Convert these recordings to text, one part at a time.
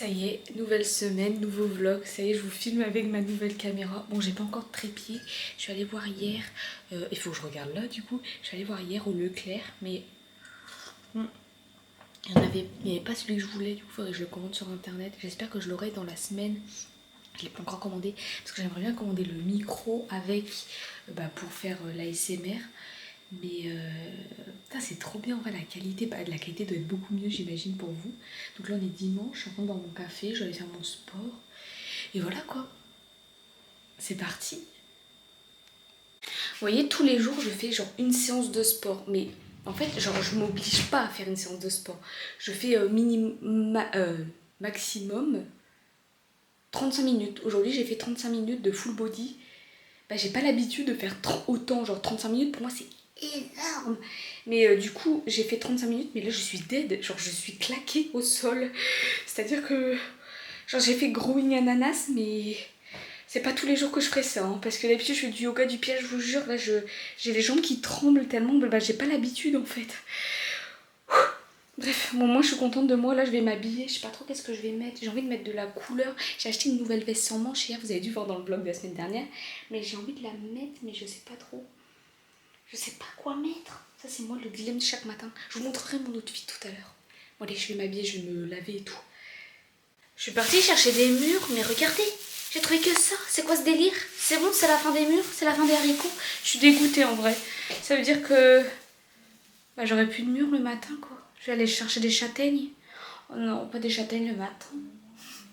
Ça y est, nouvelle semaine, nouveau vlog. Ça y est, je vous filme avec ma nouvelle caméra. Bon, j'ai pas encore de trépied. Je suis allée voir hier. Il faut que je regarde là, du coup. Je suis allée voir hier au Leclerc, mais il n'y avait pas celui que je voulais. Du coup, il faudrait que je le commande sur internet. J'espère que je l'aurai dans la semaine. Je l'ai pas encore commandé parce que j'aimerais bien commander le micro avec pour faire l'ASMR. Mais c'est trop bien en vrai, la qualité doit être beaucoup mieux j'imagine pour vous. Donc là on est dimanche, je suis en train de boire mon café, je vais aller faire mon sport. Et voilà quoi, c'est parti. Vous voyez, tous les jours je fais genre une séance de sport. Mais en fait genre je m'oblige pas à faire une séance de sport. Je fais maximum 35 minutes. Aujourd'hui j'ai fait 35 minutes de full body. J'ai pas l'habitude de faire autant, genre 35 minutes pour moi c'est énorme. Mais du coup j'ai fait 35 minutes mais là je suis dead, genre je suis claquée au sol. C'est à dire que genre j'ai fait growing ananas mais c'est pas tous les jours que je ferai ça hein, parce que d'habitude je fais du yoga du pied, je vous jure là j'ai les jambes qui tremblent tellement, j'ai pas l'habitude en fait. Bref, bon, moi je suis contente de moi, là je vais m'habiller, je sais pas trop qu'est-ce que je vais mettre, j'ai envie de mettre de la couleur. J'ai acheté une nouvelle veste sans manches hier, vous avez dû voir dans le vlog de la semaine dernière, mais j'ai envie de la mettre mais je sais pas trop. Je sais pas quoi mettre. Ça c'est moi le dilemme de chaque matin. Je vous montrerai mon outfit tout à l'heure. Bon allez, je vais m'habiller, je vais me laver et tout. Je suis partie chercher des murs, mais regardez, j'ai trouvé que ça. C'est quoi ce délire? C'est bon, c'est la fin des murs, c'est la fin des haricots. Je suis dégoûtée en vrai. Ça veut dire que j'aurai plus de murs le matin quoi. Je vais aller chercher des châtaignes. Oh non, pas des châtaignes le matin.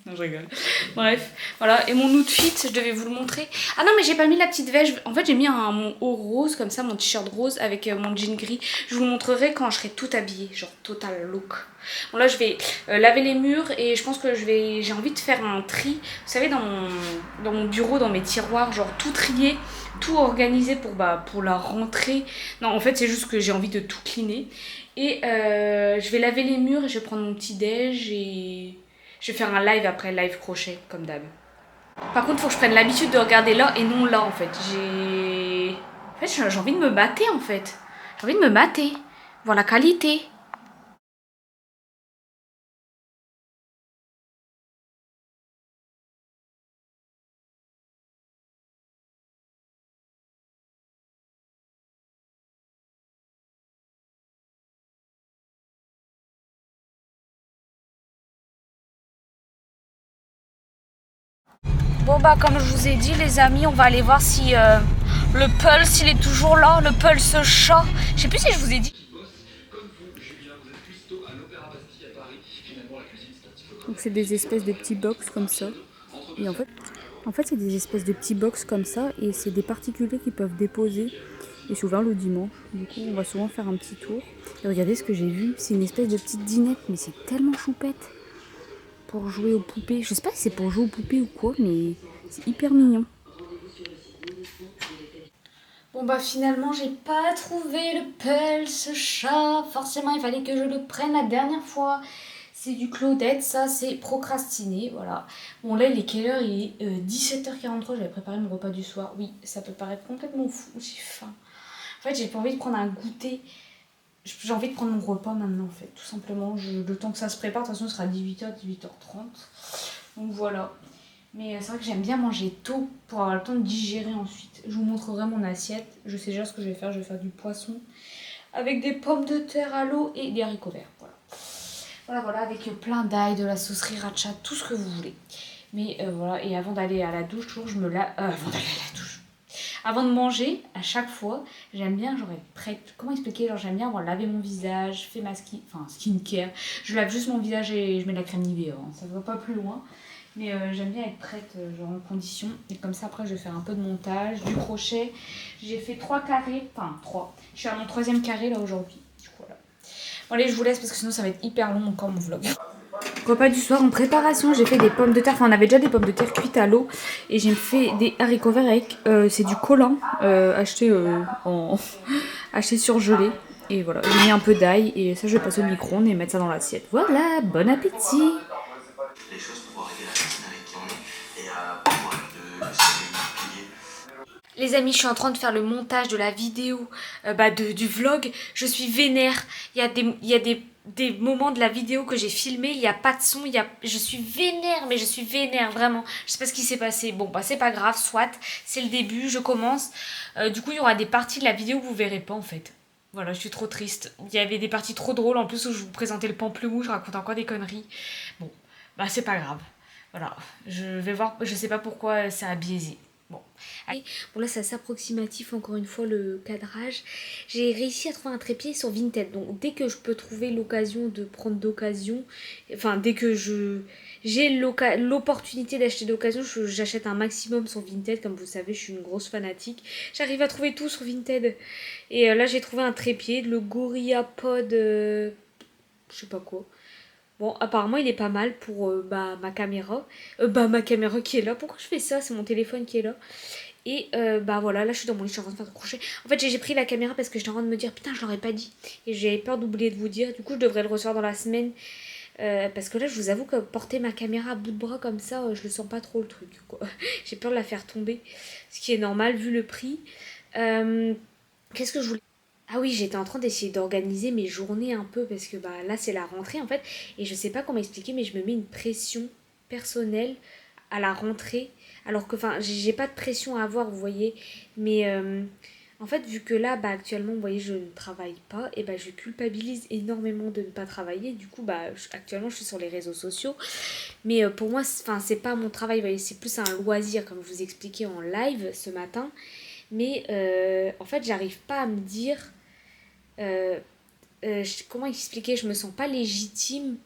Non, je rigole. Bref, voilà. Et mon outfit, je devais vous le montrer. Ah non, mais j'ai pas mis la petite veste. En fait, j'ai mis mon haut rose, comme ça, mon t-shirt rose avec mon jean gris. Je vous le montrerai quand je serai toute habillée, genre total look. Bon, là, je vais laver les murs et je pense que j'ai envie de faire un tri. Vous savez, dans mon bureau, dans mes tiroirs, genre tout trier, tout organisé pour la rentrée. Non, en fait, c'est juste que j'ai envie de tout cleaner. Et je vais laver les murs et je vais prendre mon petit déj et je vais faire un live après, live crochet, comme d'hab. Par contre, il faut que je prenne l'habitude de regarder là et non là, en fait. J'ai envie de me mater, en fait. J'ai envie de me mater. Voir la qualité. Bon comme je vous ai dit les amis, on va aller voir si le Pulse il est toujours là, le Pulse chat. Je sais plus si je vous ai dit. Donc c'est des espèces de petits box comme ça. Et en fait c'est des espèces de petits box comme ça et c'est des particuliers qui peuvent déposer. Et c'est ouvert le dimanche. Du coup on va souvent faire un petit tour. Et regardez ce que j'ai vu, c'est une espèce de petite dinette, mais c'est tellement choupette. Pour jouer aux poupées. Je sais pas si c'est pour jouer aux poupées ou quoi, mais c'est hyper mignon. Bon finalement j'ai pas trouvé le Pulse chat. Forcément il fallait que je le prenne la dernière fois. C'est du Claudette, ça c'est procrastiné, voilà. Bon là il est quelle heure? Il est 17h43, j'avais préparé mon repas du soir. Oui, ça peut paraître complètement fou, j'ai faim. En fait j'ai pas envie de prendre un goûter. J'ai envie de prendre mon repas maintenant en fait, tout simplement. Le temps que ça se prépare, de toute façon ce sera 18h, 18h30. Donc voilà. Mais c'est vrai que j'aime bien manger tôt pour avoir le temps de digérer ensuite. Je vous montrerai mon assiette. Je sais déjà ce que je vais faire du poisson avec des pommes de terre à l'eau et des haricots verts. Voilà, avec plein d'ail, de la sauce sriracha, tout ce que vous voulez. Mais voilà, et avant d'aller à la douche, toujours je me lave. Avant d'aller à la douche. Avant de manger, à chaque fois, j'aime bien genre être prête. Comment expliquer? Genre j'aime bien avoir lavé mon visage, fait ma skincare. Je lave juste mon visage et je mets de la crème Nivea. Hein. Ça ne va pas plus loin. Mais j'aime bien être prête, genre en condition. Et comme ça, après, je vais faire un peu de montage, du crochet. J'ai fait 3 carrés, enfin 3. Je suis à mon 3e carré là aujourd'hui. Du coup, voilà. Bon, allez, je vous laisse parce que sinon, ça va être hyper long encore mon vlog. Repas du soir en préparation, j'ai fait des pommes de terre. Enfin, on avait déjà des pommes de terre cuites à l'eau. Et j'ai fait des haricots verts avec. C'est du collant acheté, acheté surgelé. Et voilà, j'ai mis un peu d'ail. Et ça, je vais passer au micro-ondes et mettre ça dans l'assiette. Voilà, bon appétit! Les choses pour arriver à la personne avec qui on est et à pouvoir de se Les amis, je suis en train de faire le montage de la vidéo du vlog. Je suis vénère. Il y a des des moments de la vidéo que j'ai filmé, il n'y a pas de son, je suis vénère, mais je suis vénère, vraiment. Je sais pas ce qui s'est passé. Bon, bah c'est pas grave, soit, c'est le début, je commence. Du coup, il y aura des parties de la vidéo que vous verrez pas, en fait. Voilà, je suis trop triste. Il y avait des parties trop drôles, en plus où je vous présentais le pamplemousse, je raconte encore des conneries. Bon, bah c'est pas grave. Voilà, je vais voir, je sais pas pourquoi ça a biaisé. Bon. Bon là c'est assez approximatif encore une fois le cadrage. J'ai réussi à trouver un trépied sur Vinted. Donc dès que je peux trouver l'occasion de prendre d'occasion, enfin dès que j'ai l'opportunité d'acheter d'occasion, j'achète un maximum sur Vinted. Comme vous savez, je suis une grosse fanatique. J'arrive à trouver tout sur Vinted. Et là j'ai trouvé un trépied, le Gorilla Pod, je sais pas quoi. Bon, apparemment, il est pas mal pour ma caméra. Ma caméra qui est là. Pourquoi je fais ça? C'est mon téléphone qui est là. Et voilà, là je suis dans mon lit, je suis en train de faire le crochet. En fait, j'ai pris la caméra parce que j'étais en train de me dire, putain, je l'aurais pas dit. Et j'avais peur d'oublier de vous dire. Du coup, je devrais le recevoir dans la semaine. Parce que là, je vous avoue que porter ma caméra à bout de bras comme ça, je le sens pas trop le truc, quoi. J'ai peur de la faire tomber. Ce qui est normal vu le prix. Qu'est-ce que je voulais. Ah oui, j'étais en train d'essayer d'organiser mes journées un peu parce que là c'est la rentrée en fait et je sais pas comment expliquer mais je me mets une pression personnelle à la rentrée alors que enfin j'ai pas de pression à avoir vous voyez mais en fait vu que là actuellement vous voyez je ne travaille pas et je culpabilise énormément de ne pas travailler du coup actuellement je suis sur les réseaux sociaux mais pour moi c'est pas mon travail vous voyez c'est plus un loisir comme je vous expliquais en live ce matin mais en fait j'arrive pas à me dire comment expliquer, je me sens pas légitime.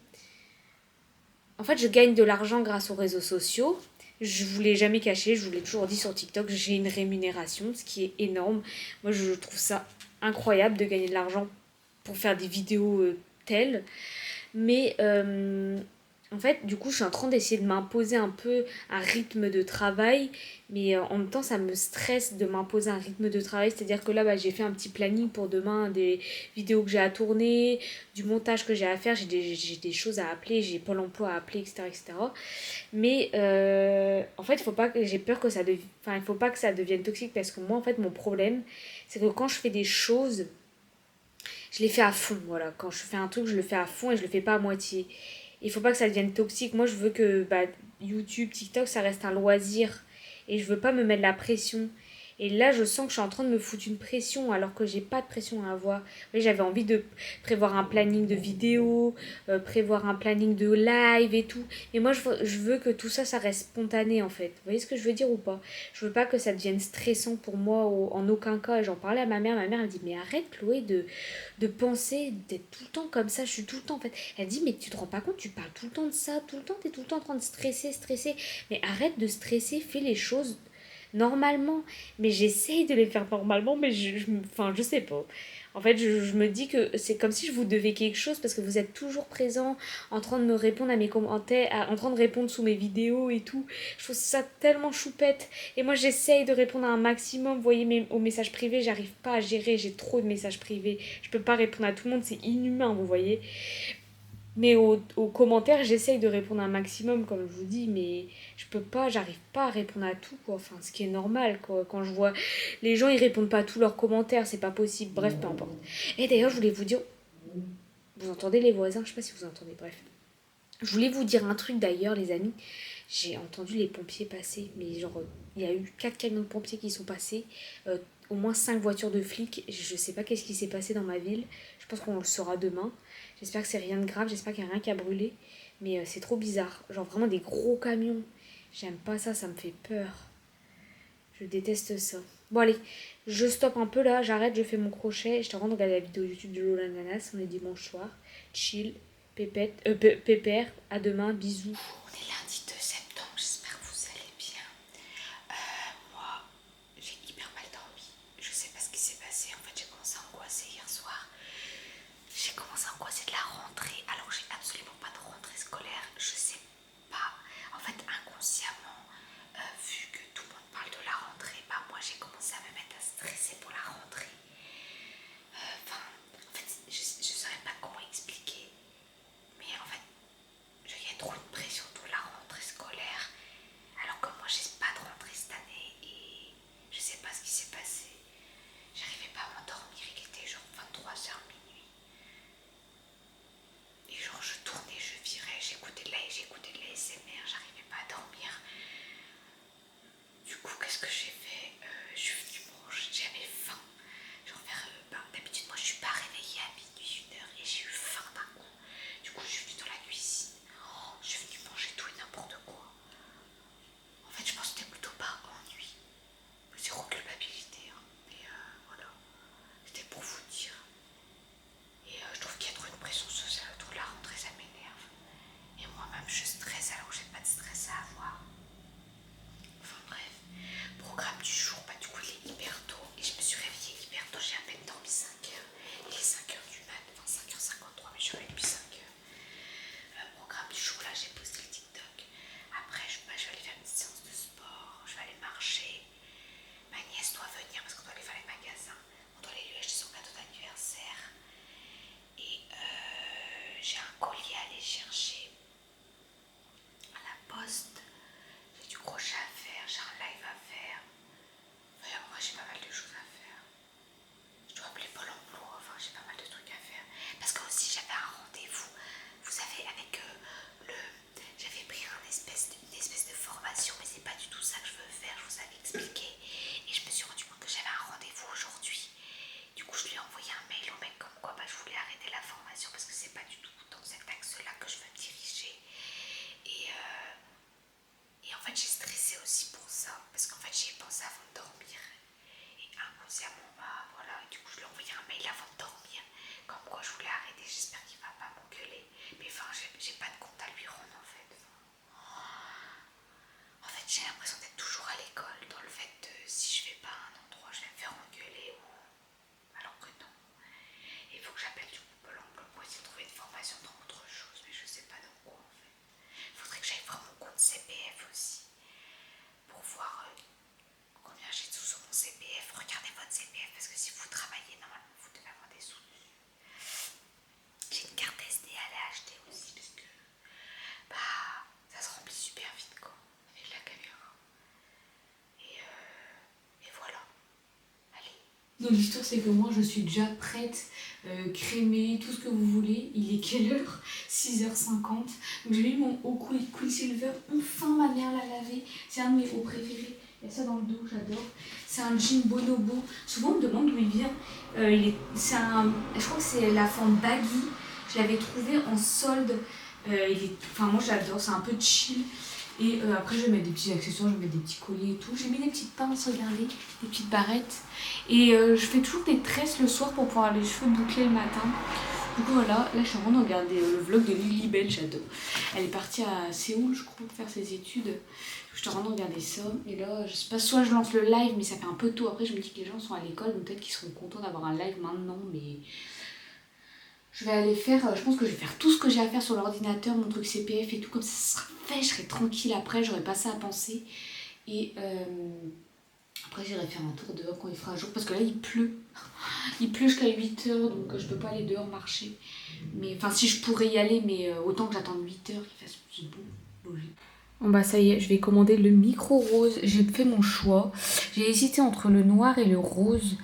En fait, je gagne de l'argent grâce aux réseaux sociaux. Je vous l'ai jamais caché, je vous l'ai toujours dit sur TikTok, j'ai une rémunération, ce qui est énorme. Moi, je trouve ça incroyable de gagner de l'argent pour faire des vidéos telles. Mais en fait, du coup, je suis en train d'essayer de m'imposer un peu un rythme de travail, mais en même temps, ça me stresse de m'imposer un rythme de travail. C'est-à-dire que là, j'ai fait un petit planning pour demain, des vidéos que j'ai à tourner, du montage que j'ai à faire, j'ai des choses à appeler, j'ai Pôle emploi à appeler, etc. etc. Mais en fait, j'ai peur que il faut pas que ça devienne toxique parce que moi, en fait, mon problème, c'est que quand je fais des choses, je les fais à fond. Voilà, quand je fais un truc, je le fais à fond et je le fais pas à moitié. Il faut pas que ça devienne toxique. Moi, je veux que YouTube, TikTok, ça reste un loisir. Et je veux pas me mettre la pression. Et là, je sens que je suis en train de me foutre une pression alors que j'ai pas de pression à avoir. Oui, j'avais envie de prévoir un planning de vidéo, prévoir un planning de live et tout. Mais moi, je veux que tout ça, ça reste spontané en fait. Vous voyez ce que je veux dire ou pas? Je veux pas que ça devienne stressant pour moi en aucun cas. Et j'en parlais à ma mère. Ma mère, elle me dit, mais arrête Chloé de penser, d'être tout le temps comme ça. Je suis tout le temps en fait. Elle dit, mais tu te rends pas compte, tu parles tout le temps de ça, tout le temps, t'es tout le temps en train de stresser. Mais arrête de stresser, fais les choses normalement. Mais j'essaye de les faire normalement, mais je sais pas. En fait, je me dis que c'est comme si je vous devais quelque chose parce que vous êtes toujours présent, en train de me répondre à mes commentaires, en train de répondre sous mes vidéos et tout. Je trouve ça tellement choupette. Et moi, j'essaye de répondre à un maximum. Vous voyez, aux messages privés, j'arrive pas à gérer. J'ai trop de messages privés. Je peux pas répondre à tout le monde, c'est inhumain, vous voyez. Mais aux commentaires, j'essaye de répondre un maximum, comme je vous dis, mais j'arrive pas à répondre à tout, quoi. Enfin, ce qui est normal, quoi. Quand je vois les gens, ils répondent pas à tous leurs commentaires, c'est pas possible. Bref, peu importe. Et d'ailleurs, je voulais vous dire, vous entendez les voisins? Je sais pas si vous entendez, bref. Je voulais vous dire un truc d'ailleurs, les amis. J'ai entendu les pompiers passer, mais genre, il y a eu 4 camions de pompiers qui sont passés, au moins 5 voitures de flics. Je sais pas qu'est-ce qui s'est passé dans ma ville. Je pense qu'on le saura demain. J'espère que c'est rien de grave, j'espère qu'il n'y a rien qui a brûlé. Mais c'est trop bizarre. Genre vraiment des gros camions. J'aime pas ça, ça me fait peur. Je déteste ça. Bon allez, je stoppe un peu là, j'arrête, je fais mon crochet. Je te rends regarder la vidéo YouTube de Lola Nanas. On est dimanche soir. Chill, pépère. À demain, bisous. On est lundi 2 septembre, j'espère que vous allez bien. Moi, j'ai hyper mal dormi. Je sais pas ce qui s'est passé. En fait, j'ai commencé à angoisser hier soir. J'ai commencé à angoisser de la rentrée alors que j'ai absolument pas de rentrée scolaire. Je sais pas. En fait, inconsciemment, vu que tout le monde parle de la rentrée, moi j'ai commencé à me mettre à stresser pour la rentrée. En fait, je saurais pas comment expliquer. Mais en fait, il y a trop de pression pour la rentrée. aussi pour ça, parce qu'en fait j'y ai pensé avant de dormir. Et inconsciemment, bah voilà, du coup je lui ai envoyé un mail avant de dormir, comme quoi je voulais arrêter, j'espère qu'il va pas m'engueuler. Mais enfin, j'ai pas de compte à lui rendre en fait. En fait, j'ai l'impression d'être toujours à l'école, dans le fait de si je vais pas à un endroit, je vais me faire engueuler ou. Alors que non. Il faut que j'appelle du coup Pôle emploi pour essayer de trouver une formation dans autre chose, mais je sais pas dans quoi en fait. Il faudrait que j'aille voir mon compte CPF aussi, pour voir combien j'ai de sous sur mon CPF. Regardez votre CPF, parce que si vous travaillez, normalement vous devez avoir des sous dessus. J'ai une carte SD à aller acheter aussi, parce que bah ça se remplit super vite quoi, avec la caméra. Et voilà. Allez. Donc l'histoire c'est que moi je suis déjà prête, crémée, tout ce que vous voulez. Il est quelle heure? 6h50. Donc j'ai mis mon haut Quicksilver. Enfin ma mère l'a lavé. C'est un de mes hauts préférés. Il y a ça dans le dos, j'adore. C'est un jean bonobo. Souvent on me demande d'où il vient. Je crois que c'est la forme baggy. Je l'avais trouvé en solde. Moi j'adore, c'est un peu chill. Et après je vais mettre des petits accessoires, je vais mettre des petits colliers et tout. J'ai mis des petites pinces, regardez, des petites barrettes. Et je fais toujours des tresses le soir pour pouvoir avoir les cheveux bouclés le matin. Du coup voilà, là je suis en train de regarder le vlog de Lilibelle, j'adore. Elle est partie à Séoul je crois pour faire ses études. Je suis en train de regarder ça. Et là je sais pas, soit je lance le live mais ça fait un peu tôt. Après je me dis que les gens sont à l'école, donc peut-être qu'ils seront contents d'avoir un live maintenant. Mais je vais aller faire, je pense que je vais faire tout ce que j'ai à faire sur l'ordinateur, mon truc CPF et tout, comme ça sera fait, je serai tranquille après, j'aurai pas ça à penser. Et après j'irai faire un tour dehors quand il fera jour, parce que là il pleut. Il pleut jusqu'à 8h, donc je peux pas aller dehors marcher. Mais enfin si je pourrais y aller, mais autant que j'attende 8h qu'il fasse plus beau, logique. Bon bah ça y est, je vais commander le micro rose, j'ai fait mon choix. J'ai hésité entre le noir et le rose.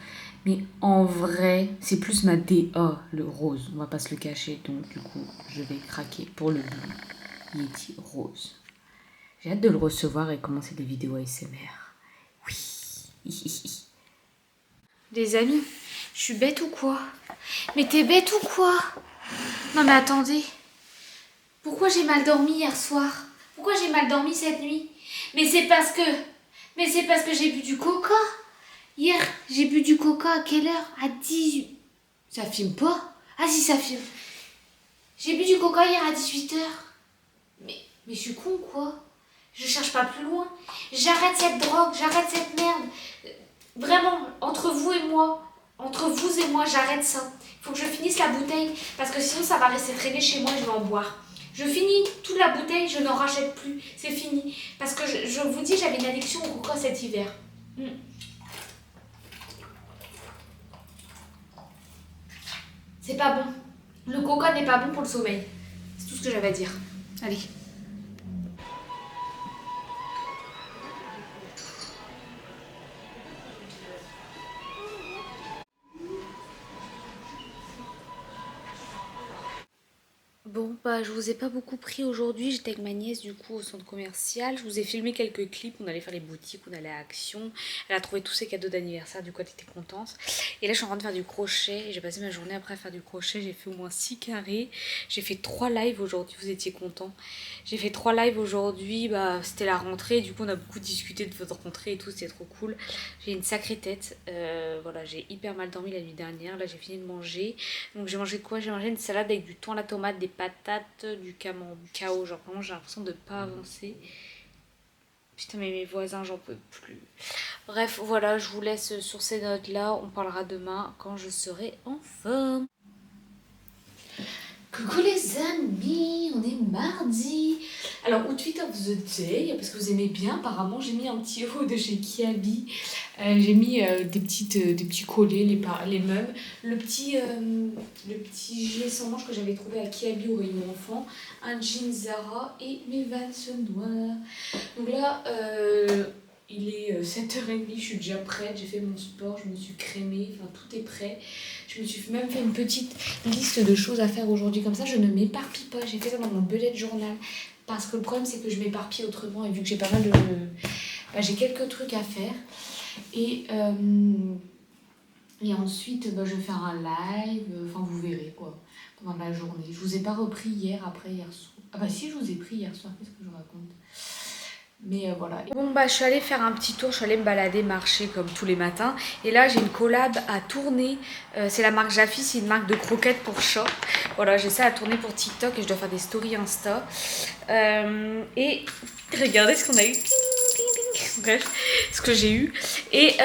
Mais en vrai, c'est plus ma DA, le rose. On va pas se le cacher. Donc, du coup, je vais craquer pour le Blue Yeti rose. J'ai hâte de le recevoir et commencer des vidéos ASMR. Oui. Les amis, je suis bête ou quoi? Mais t'es bête ou quoi? Non mais attendez. Pourquoi j'ai mal dormi hier soir? Pourquoi j'ai mal dormi cette nuit? Mais c'est parce que j'ai bu du coca. Hier, j'ai bu du coca à quelle heure? À 18... Ça filme pas? Ah si, ça filme. J'ai bu du coca hier à 18h. Mais je suis con quoi? Je cherche pas plus loin. J'arrête cette drogue, j'arrête cette merde. Vraiment, entre vous et moi, j'arrête ça. Il faut que je finisse la bouteille, parce que sinon ça va rester traîner chez moi et je vais en boire. Je finis toute la bouteille, je n'en rachète plus. C'est fini. Parce que je vous dis, j'avais une addiction au coca cet hiver. C'est pas bon. Le coca n'est pas bon pour le sommeil. C'est tout ce que j'avais à dire. Allez. Bon, bah je vous ai pas beaucoup pris aujourd'hui, j'étais avec ma nièce du coup au centre commercial, je vous ai filmé quelques clips, on allait faire les boutiques, on allait à Action, elle a trouvé tous ses cadeaux d'anniversaire, du coup elle était contente. Et là je suis en train de faire du crochet, j'ai passé ma journée après à faire du crochet, j'ai fait au moins 6 carrés, j'ai fait 3 lives aujourd'hui, vous étiez contents. J'ai fait 3 lives aujourd'hui, bah c'était la rentrée, du coup on a beaucoup discuté de votre rentrée et tout, c'était trop cool. J'ai une sacrée tête, voilà, j'ai hyper mal dormi la nuit dernière, là j'ai fini de manger. Donc j'ai mangé quoi? J'ai mangé une salade avec du thon à la tomate, des patates, du camembert, genre vraiment j'ai l'impression de pas avancer. Putain mais mes voisins j'en peux plus. Bref voilà, je vous laisse sur ces notes là, on parlera demain quand je serai en forme. Coucou les amis, on est mardi. Alors outfit of the day, parce que vous aimez bien apparemment, j'ai mis un petit haut de chez Kiabi. J'ai mis des petits collets, les mêmes. Le petit gilet sans manches que j'avais trouvé à Kiabi au rayon enfant. Un jean Zara et mes Vans noirs. Donc là, il est 7h30, je suis déjà prête, j'ai fait mon sport, je me suis crémée, enfin tout est prêt. Je me suis même fait une petite liste de choses à faire aujourd'hui, comme ça je ne m'éparpille pas. J'ai fait ça dans mon bullet journal, parce que le problème c'est que je m'éparpille autrement, et vu que j'ai pas mal de... j'ai quelques trucs à faire. Et ensuite, je vais faire un live, enfin vous verrez quoi, pendant la journée. Je vous ai pas repris hier soir. Ah bah si, je vous ai pris hier soir, qu'est-ce que je raconte? Mais voilà. Bon bah je suis allée faire un petit tour, je suis allée me balader, marcher comme tous les matins. Et là j'ai une collab à tourner. C'est la marque Jaffy, c'est une marque de croquettes pour chat. Voilà, j'essaie à tourner pour TikTok et je dois faire des stories Insta. Et regardez ce qu'on a eu. Ping, ping, ping. Bref, ce que j'ai eu. Et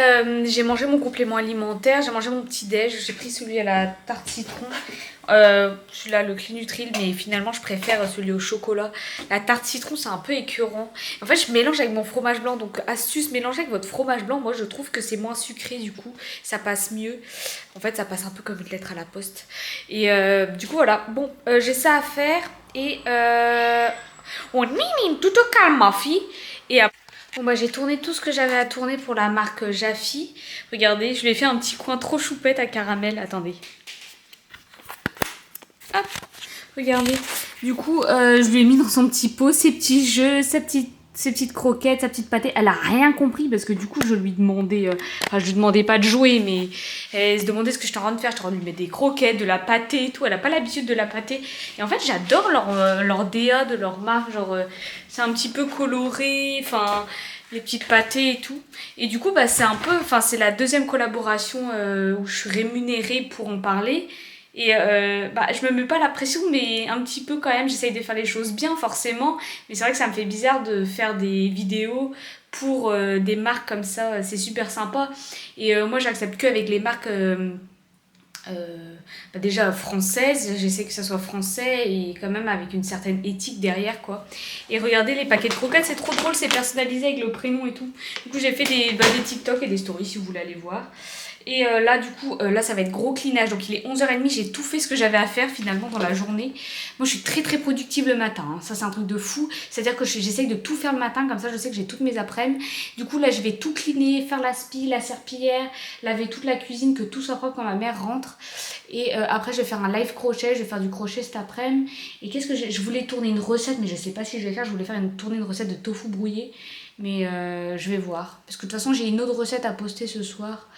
j'ai mangé mon complément alimentaire, j'ai mangé mon petit déj, j'ai pris celui à la tarte citron. Celui-là, le Clinutril, mais finalement je préfère celui au chocolat. La tarte citron, c'est un peu écœurant. En fait, je mélange avec mon fromage blanc. Donc, astuce, mélangez avec votre fromage blanc. Moi, je trouve que c'est moins sucré, du coup, ça passe mieux. En fait, ça passe un peu comme une lettre à la poste. Et du coup, voilà. Bon, j'ai ça à faire. Et on mime tout au calme, ma fille. Et après. Bon bah j'ai tourné tout ce que j'avais à tourner pour la marque Jaffy. Regardez, je lui ai fait un petit coin trop choupette à caramel. Attendez. Hop, regardez. Du coup, je lui ai mis dans son petit pot ses petits jeux, ses petites croquettes, sa petite pâtée. Elle a rien compris parce que du coup, je lui demandais... Enfin, je lui demandais pas de jouer, mais elle se demandait ce que je t'en train de faire. Je t'en train de lui mettre des croquettes, de la pâtée et tout. Elle a pas l'habitude de la pâtée. Et en fait, j'adore leur DA de leur marque. Genre, c'est un petit peu coloré. Enfin... les petites pâtées et tout. Et du coup, bah, c'est un peu... Enfin, c'est la deuxième collaboration où je suis rémunérée pour en parler. Et bah, je me mets pas la pression, mais un petit peu quand même, j'essaye de faire les choses bien forcément. Mais c'est vrai que ça me fait bizarre de faire des vidéos pour des marques comme ça, c'est super sympa. Et moi j'accepte que avec les marques bah déjà françaises, j'essaie que ça soit français et quand même avec une certaine éthique derrière quoi. Et regardez les paquets de croquettes, c'est trop drôle, c'est personnalisé avec le prénom et tout. Du coup j'ai fait des TikTok et des stories si vous voulez aller voir. Et là du coup là ça va être gros cleanage, donc il est 11h30, j'ai tout fait ce que j'avais à faire finalement dans la journée. Moi je suis très très productive le matin, hein. Ça c'est un truc de fou, c'est à dire que j'essaye de tout faire le matin, comme ça je sais que j'ai toutes mes après-midi. Du coup là je vais tout cleaner, faire la spie, la serpillière, laver toute la cuisine, que tout soit propre quand ma mère rentre. Et après je vais faire un live crochet, je vais faire du crochet cet après-midi. Et qu'est-ce que je voulais tourner une recette, mais je sais pas si je vais faire, je voulais faire tourner une recette de tofu brouillé. Mais je vais voir, parce que de toute façon j'ai une autre recette à poster ce soir.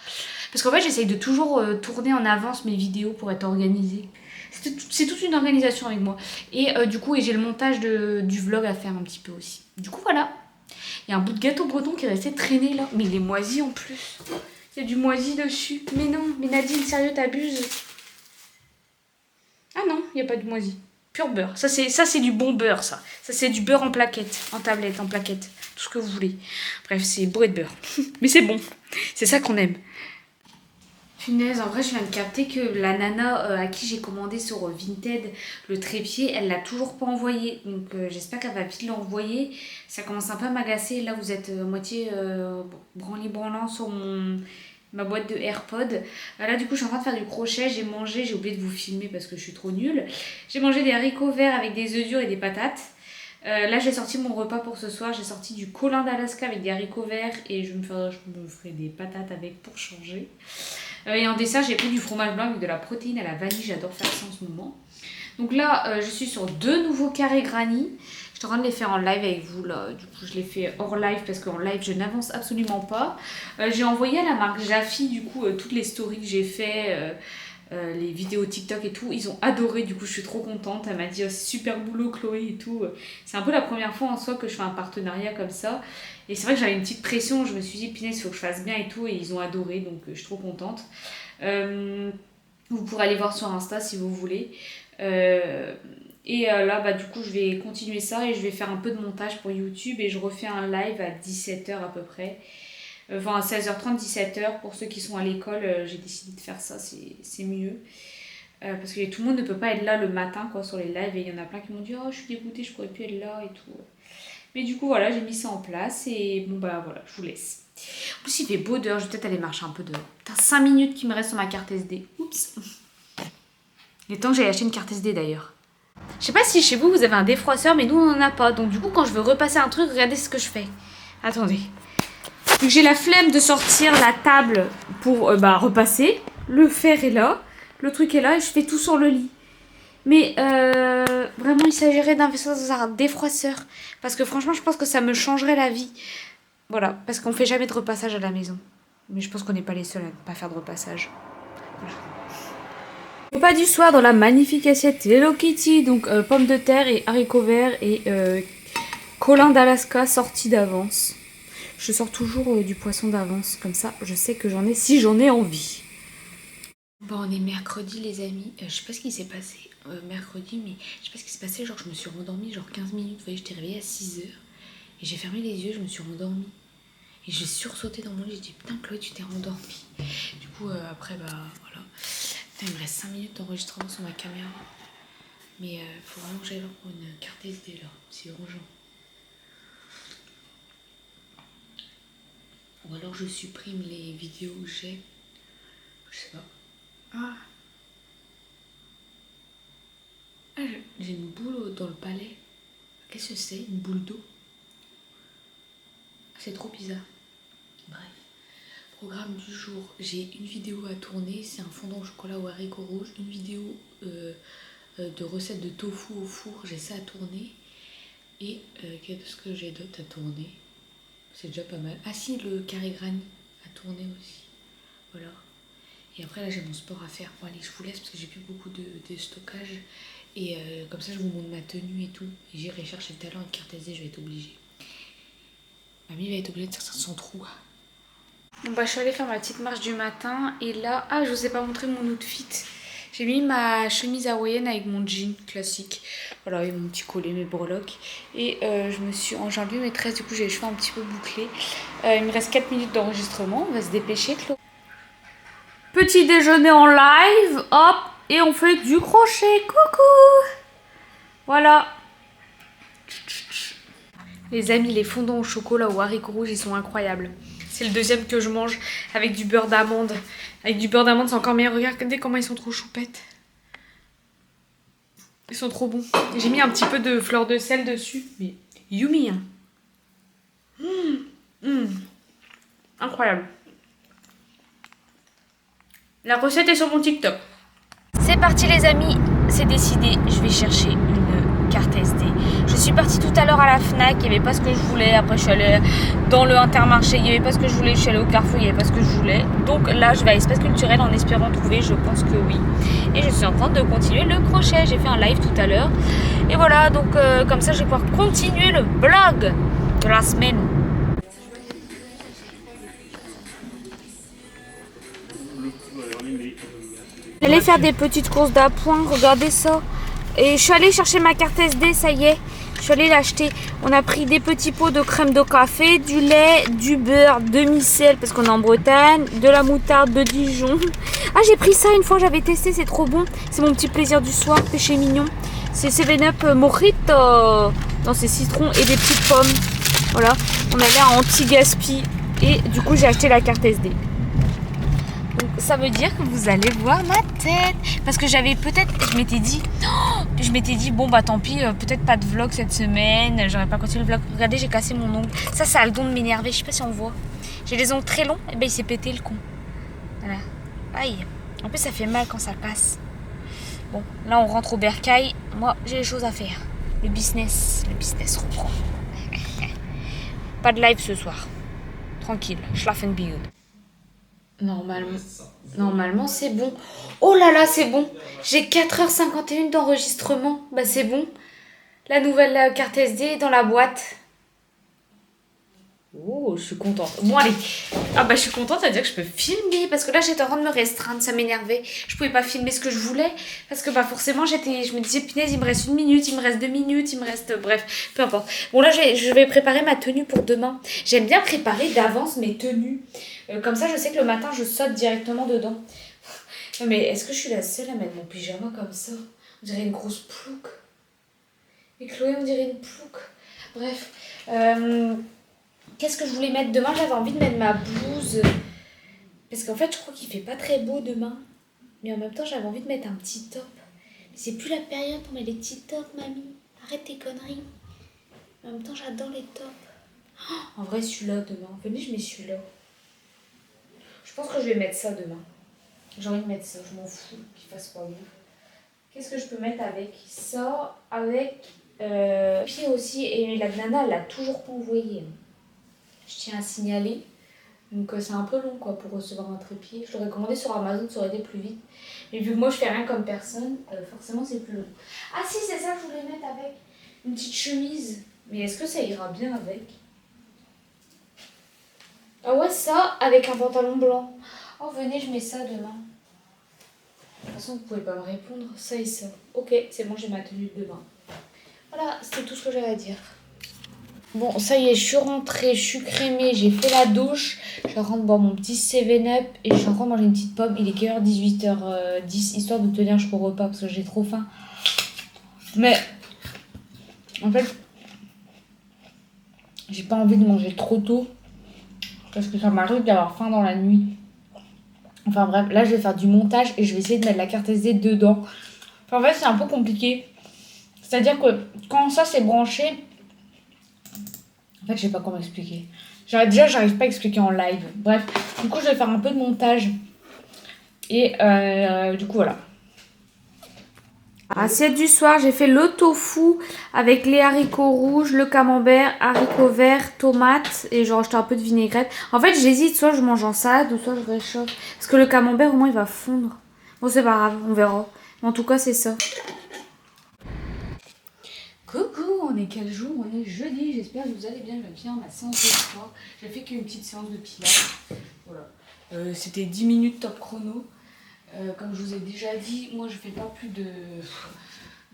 Parce qu'en fait j'essaye de toujours tourner en avance mes vidéos pour être organisée. C'est toute une organisation avec moi. Et du coup j'ai le montage du vlog à faire un petit peu aussi. Du coup voilà. Il y a un bout de gâteau breton qui est resté traîné là. Mais il est moisi en plus. Il y a du moisi dessus. Mais non, mais Nadine, sérieux t'abuses. Ah non, il n'y a pas de moisi. Pur beurre. Ça c'est du bon beurre ça. Ça c'est du beurre en plaquette, en tablette, en plaquette. Tout ce que vous voulez. Bref, c'est bourré de beurre. Mais c'est bon. C'est ça qu'on aime. Punaise, en vrai, je viens de capter que la nana à qui j'ai commandé sur Vinted le trépied, elle l'a toujours pas envoyé. Donc j'espère qu'elle va vite l'envoyer. Ça commence un peu à m'agacer. Là, vous êtes à moitié branli-branlant sur ma boîte de AirPods. Là, du coup, je suis en train de faire du crochet. J'ai mangé, j'ai oublié de vous filmer parce que je suis trop nulle. J'ai mangé des haricots verts avec des œufs durs et des patates. Là j'ai sorti mon repas pour ce soir, j'ai sorti du colin d'Alaska avec des haricots verts et je me ferai des patates avec pour changer. Et en dessert j'ai pris du fromage blanc avec de la protéine à la vanille, j'adore faire ça en ce moment. Donc là je suis sur 2 nouveaux carrés granny, je suis en train de les faire en live avec vous là, du coup je les fais hors live parce qu'en live je n'avance absolument pas. J'ai envoyé à la marque Jaffy du coup toutes les stories que j'ai fait. Les vidéos TikTok et tout, ils ont adoré, du coup je suis trop contente. Elle m'a dit oh, super boulot Chloé et tout. C'est un peu la première fois en soi que je fais un partenariat comme ça et c'est vrai que j'avais une petite pression, je me suis dit punaise il faut que je fasse bien et tout et ils ont adoré, donc je suis trop contente. Vous pourrez aller voir sur Insta si vous voulez. Et là bah du coup je vais continuer ça et je vais faire un peu de montage pour YouTube et je refais un live à 17h à peu près. Enfin à 16h30, 17h pour ceux qui sont à l'école, j'ai décidé de faire ça, c'est mieux. Parce que tout le monde ne peut pas être là le matin quoi, sur les lives et il y en a plein qui m'ont dit oh je suis dégoûtée, je pourrais plus être là et tout. Mais du coup voilà, j'ai mis ça en place et bon bah voilà, je vous laisse. En plus il fait beau dehors, je vais peut-être aller marcher un peu dehors. Putain 5 minutes qui me restent sur ma carte SD. Oups. Il est temps que j'aille acheter une carte SD d'ailleurs. Je sais pas si chez vous vous avez un défroisseur mais nous on en a pas. Donc du coup quand je veux repasser un truc, regardez ce que je fais. Attendez. Donc j'ai la flemme de sortir la table pour repasser. Le fer est là, le truc est là et je fais tout sur le lit. Mais vraiment il s'agirait d'investir dans un défroisseur. Parce que franchement je pense que ça me changerait la vie. Voilà, parce qu'on fait jamais de repassage à la maison. Mais je pense qu'on n'est pas les seuls à ne pas faire de repassage. Voilà. Repas du soir dans la magnifique assiette Hello Kitty. Donc pommes de terre et haricots verts et Colin d'Alaska sorti d'avance. Je sors toujours du poisson d'avance, comme ça je sais que j'en ai si j'en ai envie. Bon, on est mercredi les amis, je sais pas ce qui s'est passé mercredi, mais je sais pas ce qui s'est passé, genre je me suis rendormie genre 15 minutes, vous voyez, j'étais réveillée à 6h et j'ai fermé les yeux, je me suis rendormie et j'ai sursauté dans mon lit, j'ai dit putain Chloé tu t'es rendormie. Du coup après bah voilà, putain, il me reste 5 minutes d'enregistrement sur ma caméra, mais faut vraiment que j'aille voir pour une carte SD là, c'est urgent. Ou alors je supprime les vidéos que j'ai, je sais pas. Ah, j'ai une boule dans le palais. Qu'est-ce que c'est? Une boule d'eau? C'est trop bizarre. Bref. Programme du jour. J'ai une vidéo à tourner. C'est un fondant au chocolat aux haricots rouges. Une vidéo de recette de tofu au four. J'ai ça à tourner. Et qu'est-ce que j'ai d'autre à tourner? C'est déjà pas mal. Ah si, le carré granit à tourner aussi. Voilà. Et après là j'ai mon sport à faire. Bon allez, je vous laisse parce que j'ai plus beaucoup de stockage. Et comme ça je vous montre ma tenue et tout. Et j'irai chercher tout à l'heure une carte SD, je vais être obligée. Mamie va être obligée de sortir de son trou. Bon bah je suis allée faire ma petite marche du matin. Et là, ah je vous ai pas montré mon outfit. J'ai mis ma chemise hawaïenne avec mon jean classique. Voilà, et mon petit collet, mes breloques. Et j'ai enlevé mes tresses, du coup j'ai les cheveux un petit peu bouclés. Il me reste 4 minutes d'enregistrement, on va se dépêcher Chloé. Petit déjeuner en live, hop, et on fait du crochet, coucou. Voilà. Les amis, les fondants au chocolat aux haricots rouges, ils sont incroyables. C'est le deuxième que je mange avec du beurre d'amande. Avec du beurre d'amande, c'est encore meilleur. Regardez comment ils sont trop choupettes. Ils sont trop bons. J'ai mis un petit peu de fleur de sel dessus, mais yummy. Hein. Incroyable. La recette est sur mon TikTok. C'est parti les amis, c'est décidé, je vais chercher une carte SD. Je suis partie tout à l'heure à la Fnac, il n'y avait pas ce que je voulais. Après je suis allée dans le Intermarché, il n'y avait pas ce que je voulais. Je suis allée au Carrefour, il n'y avait pas ce que je voulais. Donc là je vais à Espace Culturel en espérant trouver, je pense que oui. Et je suis en train de continuer le crochet, j'ai fait un live tout à l'heure. Et voilà, donc comme ça je vais pouvoir continuer le vlog de la semaine. J'allais faire des petites courses d'appoint, regardez ça. Et je suis allée chercher ma carte SD, ça y est. Je suis allée l'acheter. On a pris des petits pots de crème de café, du lait, du beurre, demi-sel parce qu'on est en Bretagne, de la moutarde de Dijon. Ah, j'ai pris ça une fois, j'avais testé, c'est trop bon. C'est mon petit plaisir du soir, péché mignon. C'est 7up Mojito. Non, c'est citron et des petites pommes. Voilà, on avait un anti-gaspi. Et du coup, j'ai acheté la carte SD. Donc ça veut dire que vous allez voir ma tête. Parce que j'avais peut-être, je m'étais dit bon bah tant pis, peut-être pas de vlog cette semaine, j'aurais pas continué le vlog. Regardez, j'ai cassé mon ongle. Ça a le don de m'énerver, je sais pas si on voit. J'ai les ongles très longs, et ben il s'est pété le con. Voilà. Aïe. En plus ça fait mal quand ça casse. Bon, là on rentre au bercail. Moi j'ai des choses à faire. Le business reprend. Pas de live ce soir. Tranquille, Schlafenbild. Normalement c'est bon. Oh là là, c'est bon. J'ai 4h51 d'enregistrement. Bah c'est bon. La nouvelle carte SD est dans la boîte. Oh, je suis contente. Bon allez. Ah bah je suis contente, c'est-à-dire que je peux filmer. Parce que là j'étais en train de me restreindre, ça m'énervait. Je pouvais pas filmer ce que je voulais. Parce que bah forcément je me disais punaise, il me reste 1 minute, il me reste 2 minutes, il me reste... Bref, peu importe. Bon là je vais préparer ma tenue pour demain. J'aime bien préparer d'avance mes tenues. Comme ça je sais que le matin je saute directement dedans. Mais est-ce que je suis la seule à mettre mon pyjama comme ça? On dirait une grosse plouque. Et Chloé, on dirait une plouque. Bref. Qu'est-ce que je voulais mettre demain? J'avais envie de mettre ma blouse. Parce qu'en fait, je crois qu'il fait pas très beau demain. Mais en même temps, j'avais envie de mettre un petit top. Mais c'est plus la période pour mettre les petits tops, mamie. Arrête tes conneries. Mais en même temps, j'adore les tops. Oh, en vrai, celui-là demain. Venez, je mets celui-là. Je pense que je vais mettre ça demain. J'ai envie de mettre ça, je m'en fous qu'il fasse pas beau. Qu'est-ce que je peux mettre avec ça? Avec pied aussi. Et la nana, elle l'a toujours pas envoyé. Je tiens à signaler. Donc c'est un peu long quoi pour recevoir un trépied. Je l'aurais commandé sur Amazon, ça aurait été plus vite. Mais vu que moi je fais rien comme personne, forcément c'est plus long. Ah si, c'est ça que je voulais mettre avec une petite chemise. Mais est-ce que ça ira bien avec? Ah ouais, ça, avec un pantalon blanc. Oh, venez, je mets ça demain. De toute façon, vous pouvez pas me répondre. Ça et ça. Ok, c'est bon, j'ai ma tenue de demain. Voilà, c'était tout ce que j'avais à dire. Bon, ça y est, je suis rentrée, je suis crémée, j'ai fait la douche. Je suis en train de boire mon petit 7-Up et je suis en train de manger une petite pomme. Il est quelle heure? 18h10, histoire de tenir jusqu'au repas parce que j'ai trop faim. Mais, en fait, j'ai pas envie de manger trop tôt parce que ça m'arrive d'avoir faim dans la nuit. Enfin bref, là je vais faire du montage et je vais essayer de mettre la carte SD dedans. Enfin, en fait, c'est un peu compliqué. C'est-à-dire que quand ça c'est branché, en fait, je sais pas comment expliquer. J'arrive pas à expliquer en live. Bref, du coup, je vais faire un peu de montage. Et du coup, voilà. Assiette du soir, j'ai fait le tofu avec les haricots rouges, le camembert, haricots verts, tomates et j'ai rajouté un peu de vinaigrette. En fait, j'hésite, soit je mange en salade ou soit je réchauffe. Parce que le camembert, au moins, il va fondre. Bon, c'est pas grave, on verra. Mais en tout cas, c'est ça. Coucou, on est quel jour? On est jeudi, j'espère que vous allez bien. Je vais finir ma séance de sport. J'ai fait qu'une petite séance de pilates. Voilà. C'était 10 minutes top chrono. Comme je vous ai déjà dit, moi je fais pas plus de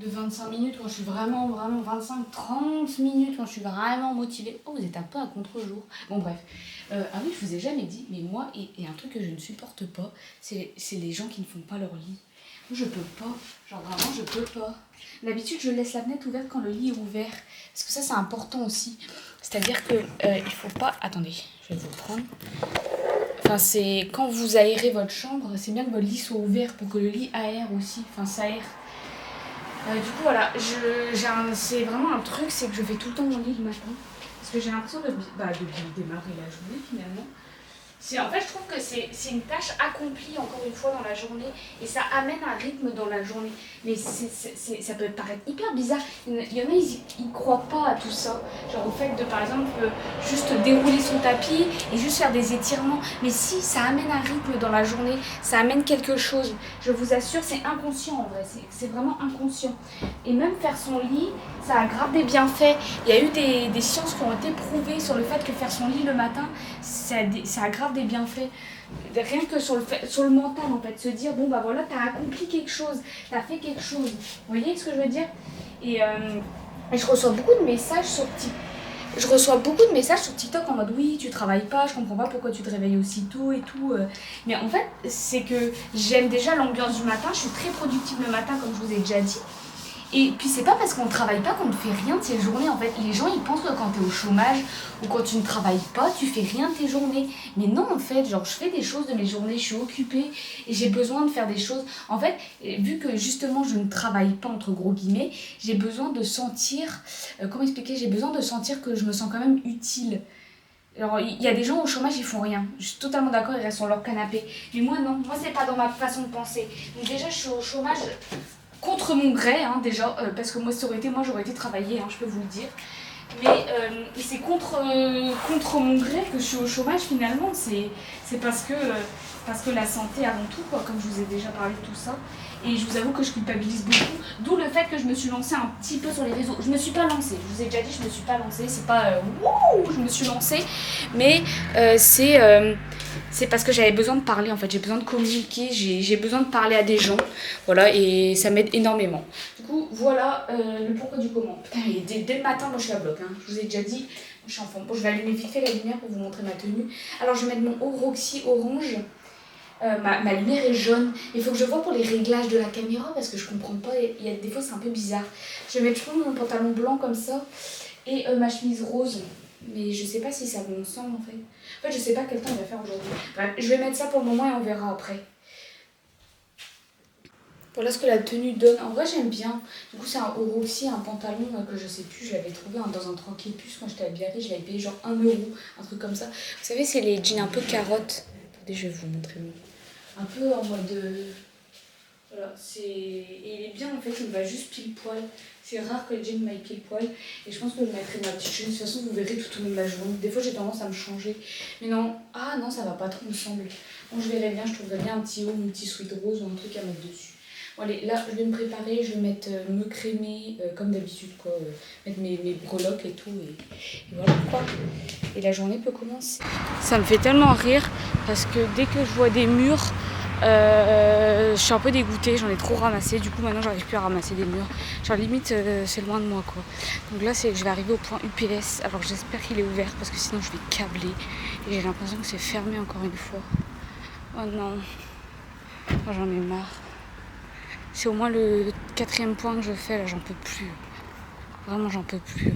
25 minutes quand je suis vraiment 25-30 minutes quand je suis vraiment motivée. Oh, vous êtes un peu à contre-jour. Bon bref. Ah oui, je vous ai jamais dit, mais moi, et un truc que je ne supporte pas, c'est les gens qui ne font pas leur lit. Moi je peux pas, genre vraiment je peux pas. D'habitude je laisse la fenêtre ouverte quand le lit est ouvert. Parce que ça c'est important aussi. C'est-à-dire que il faut pas... Attendez, je vais vous le prendre. Enfin, c'est quand vous aérez votre chambre, c'est bien que votre lit soit ouvert pour que le lit aère aussi. Enfin, ça aère. Du coup, voilà, c'est vraiment un truc, c'est que je fais tout le temps mon lit le matin. Parce que j'ai l'impression de bien démarrer la journée finalement. En fait, je trouve que c'est une tâche accomplie encore une fois dans la journée et ça amène un rythme dans la journée. Mais ça peut paraître hyper bizarre. Il y en a, ils croient pas à tout ça. Genre au fait de, par exemple, juste dérouler son tapis et juste faire des étirements. Mais si, ça amène un rythme dans la journée, ça amène quelque chose. Je vous assure, c'est inconscient en vrai. C'est vraiment inconscient. Et même faire son lit, ça a grave des bienfaits. Il y a eu des sciences qui ont été prouvées sur le fait que faire son lit le matin, ça aggrave des bienfaits. Rien que sur le mental en fait, se dire bon bah voilà, t'as accompli quelque chose, t'as fait quelque chose. Vous voyez ce que je veux dire? Et je reçois beaucoup de messages sur TikTok en mode oui, tu travailles pas, je comprends pas pourquoi tu te réveilles aussi tôt et tout. Mais en fait, c'est que j'aime déjà l'ambiance du matin, je suis très productive le matin comme je vous ai déjà dit. Et puis c'est pas parce qu'on travaille pas qu'on ne fait rien de ses journées en fait. Les gens ils pensent que quand t'es au chômage ou quand tu ne travailles pas, tu fais rien de tes journées. Mais non en fait, genre je fais des choses de mes journées, je suis occupée et j'ai besoin de faire des choses. En fait, vu que justement je ne travaille pas entre gros guillemets, j'ai besoin de sentir, comment expliquer, j'ai besoin de sentir que je me sens quand même utile. Alors, il y a des gens au chômage, ils font rien. Je suis totalement d'accord, ils restent sur leur canapé. Mais moi, non. Moi, c'est pas dans ma façon de penser. Donc déjà, je suis au chômage contre mon gré, hein, déjà. Parce que moi, j'aurais été travailler, hein, je peux vous le dire. Mais c'est contre mon gré que je suis au chômage, finalement. C'est parce que la santé avant tout, quoi, comme je vous ai déjà parlé de tout ça. Et je vous avoue que je culpabilise beaucoup. D'où le fait que je me suis lancée un petit peu sur les réseaux. Je me suis pas lancée. Je vous ai déjà dit, je me suis pas lancée. C'est pas wouh, je me suis lancée. Mais c'est parce que j'avais besoin de parler en fait. J'ai besoin de communiquer. J'ai besoin de parler à des gens. Voilà, et ça m'aide énormément. Du coup, voilà le pourquoi du comment. Putain, et dès le matin, moi je suis à bloc. Hein. Je vous ai déjà dit, je suis en forme. Bon, je vais allumer vite fait la lumière pour vous montrer ma tenue. Alors, je vais mettre mon Roxy orange. Ma lumière est jaune. Il faut que je vois pour les réglages de la caméra parce que je comprends pas. Il y a des fois c'est un peu bizarre. Je vais mettre mon pantalon blanc comme ça et ma chemise rose. Mais je sais pas si ça va ensemble en fait. En fait, je sais pas quel temps il va faire aujourd'hui. Bref, je vais mettre ça pour le moment et on verra après. Voilà ce que la tenue donne. En vrai, j'aime bien. Du coup, c'est aussi un pantalon que je sais plus. Je l'avais trouvé dans un Tranquille Puce quand j'étais à Biarritz. Je l'avais payé genre 1 €, un truc comme ça. Vous savez, c'est les jeans un peu carottes. Attendez, je vais vous montrer. Un peu en mode... Voilà, et il est bien en fait, il me va juste pile poil. C'est rare que le jean m'aille pile poil. Et je pense que je mettrai ma petite chemise. De toute façon, vous verrez tout au long de la journée. Des fois, j'ai tendance à me changer. Mais non, non, ça va pas trop me sembler. Bon, je verrai bien, je trouverai bien un petit haut, un petit sweat rose ou un truc à mettre dessus. Bon, allez, là, je vais me préparer, je vais mettre, me crémer comme d'habitude, quoi. Mettre mes breloques et tout, et voilà quoi. Et la journée peut commencer. Ça me fait tellement rire parce que dès que je vois des murs, je suis un peu dégoûtée, j'en ai trop ramassé. Du coup, maintenant, j'arrive plus à ramasser des murs. Genre, limite, c'est loin de moi, quoi. Donc là, je vais arriver au point UPS. Alors, j'espère qu'il est ouvert parce que sinon, je vais câbler. Et j'ai l'impression que c'est fermé encore une fois. Oh non. Oh, j'en ai marre. C'est au moins le 4e point que je fais, là, j'en peux plus. Vraiment, j'en peux plus.